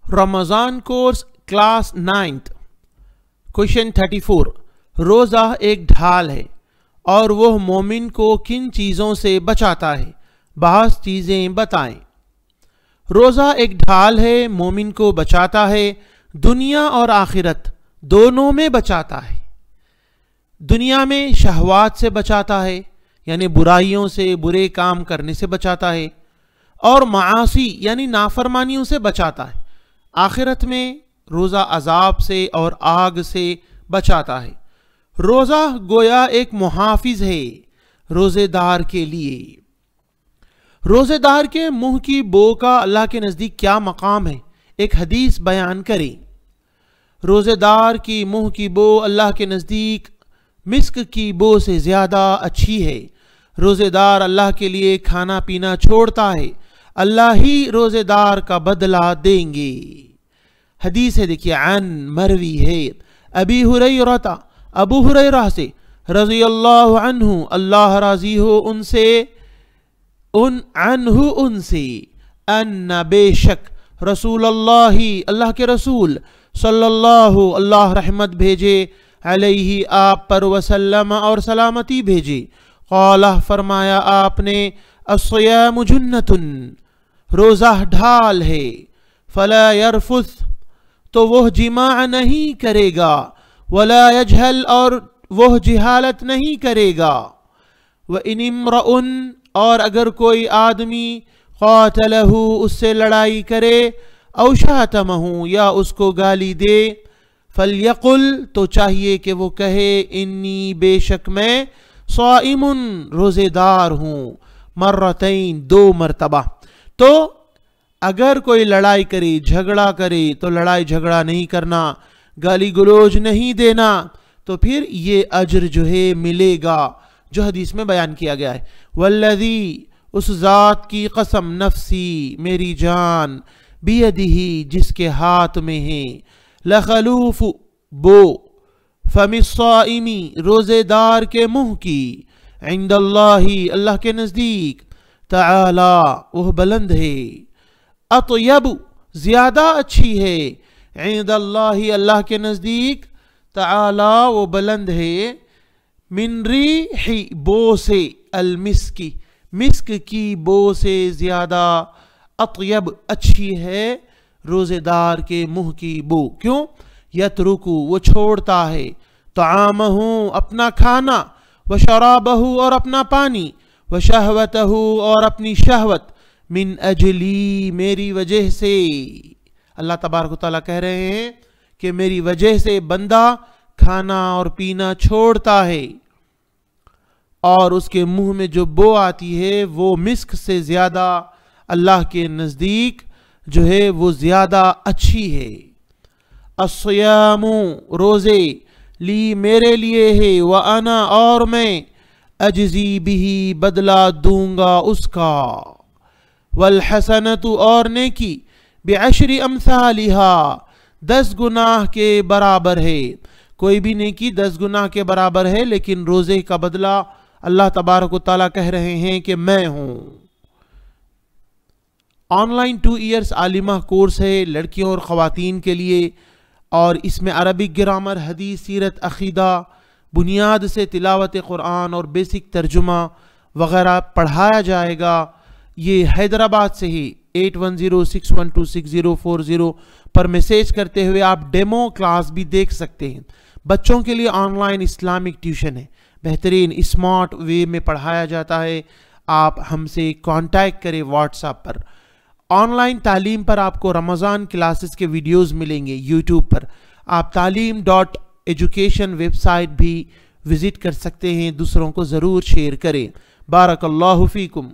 رمضان course class 9th question 34 روزہ ایک ڈھال ہے اور وہ مومن کو کن چیزوں سے بچاتا ہے؟ بعض چیزیں بتائیں۔ روزہ ایک ڈھال ہے، مومن کو بچاتا ہے، دنیا اور آخرت دونوں میں بچاتا ہے۔ دنیا میں شہوات سے بچاتا ہے، یعنی برائیوں سے، برے کام کرنے سے بچاتا ہے، اور معاصی یعنی نافرمانیوں سے بچاتا ہے۔ آخرت میں روزہ عذاب سے اور آگ سے بچاتا ہے۔ روزہ گویا ایک محافظ ہے روزے دار کے لیے۔ روزے دار کے منہ کی بو کا اللہ کے نزدیک کیا مقام ہے؟ ایک حدیث بیان کریں۔ روزے دار کی منہ کی بو اللہ کے نزدیک مسک کی بو سے زیادہ اچھی ہے۔ روزے دار اللہ کے لیے کھانا پینا چھوڑتا ہے، اللہ ہی روزے دار کا بدلہ دیں گے۔ حدیث ہے، دیکھیے، عن مروی ہے ابو ہریرہ سے رضی اللہ عنہ، اللہ راضی ہو ان سے، ان سے، ان بے شک رسول اللہ کے رسول صلی اللہ رحمت بھیجے علیہ آپ پر وسلم اور سلامتی بھیجے، قال فرمایا آپ نے، الصیام جنۃ روزہ ڈھال ہے، فلا یرفث تو وہ جماع نہیں کرے گا، ولا یجہل اور وہ جہالت نہیں کرے گا، وَإِنِ امْرَؤٌ اور اگر کوئی آدمی قاتلہ اس سے لڑائی کرے، او شاتمہ یا اس کو گالی دے، فلیقل تو چاہیے کہ وہ کہے، انی بے شک میں صائم روزے دار ہوں، مرتین 2 مرتبہ۔ تو اگر کوئی لڑائی کرے، جھگڑا کرے، تو لڑائی جھگڑا نہیں کرنا، گالی گلوچ نہیں دینا، تو پھر یہ اجر جو ہے ملے گا جو حدیث میں بیان کیا گیا ہے۔ والذی اس ذات کی قسم، نفسی میری جان، بیدہ جس کے ہاتھ میں ہے، لخلوف بو فم الصائم روزے دار کے منہ کی، عند اللہ کے نزدیک، تعالی وہ بلند ہے، اطیب زیادہ اچھی ہے، عند اللہ کے نزدیک، تعالی وہ بلند ہے، من ریح بو سے، المسکی مسک کی بو سے زیادہ، اطیب اچھی ہے روزے دار کے منہ کی بو۔ کیوں؟ یترکو وہ چھوڑتا ہے، طعامہ اپنا کھانا، وشرابہ اور اپنا پانی، وشہوتہ اور اپنی شہوت، من اجلی میری وجہ سے۔ اللہ تبارک و تعالیٰ کہہ رہے ہیں کہ میری وجہ سے بندہ کھانا اور پینا چھوڑتا ہے، اور اس کے منہ میں جو بو آتی ہے وہ مسک سے زیادہ اللہ کے نزدیک جو ہے وہ زیادہ اچھی ہے۔ الصیام روزے، لی میرے لیے ہے، وَأَنَا اور میں، اجزی بِهِ بدلہ دوں گا اس کا، والحسنۃ اور نیکی، بعشر امثالها 10 گناہ کے برابر ہے۔ کوئی بھی نیکی 10 گناہ کے برابر ہے، لیکن روزے کا بدلہ اللہ تبارک و تعالیٰ کہہ رہے ہیں کہ میں ہوں۔ آن لائن 2 ایئرس عالمہ کورس ہے لڑکیوں اور خواتین کے لیے، اور اس میں عربک گرامر، حدیث، سیرت، عقیدہ، بنیاد سے تلاوت قرآن اور بیسک ترجمہ وغیرہ پڑھایا جائے گا۔ یہ حیدرآباد سے ہی 8106126040 پر میسیج کرتے ہوئے آپ ڈیمو کلاس بھی دیکھ سکتے ہیں۔ بچوں کے لیے آن لائن اسلامک ٹیوشن ہے، بہترین اسمارٹ وے میں پڑھایا جاتا ہے۔ آپ ہم سے کانٹیکٹ کریں what's app per. On line تعلیم پر آپ کو رمضان کلاسز کے ویڈیوز ملیں گے یوٹیوب پر۔ آپ تعلیم.ایجوکیشن ویب سائٹ بھی وزٹ کر سکتے ہیں۔ دوسروں کو ضرور شیئر کریں۔ بارک اللہ فیکم۔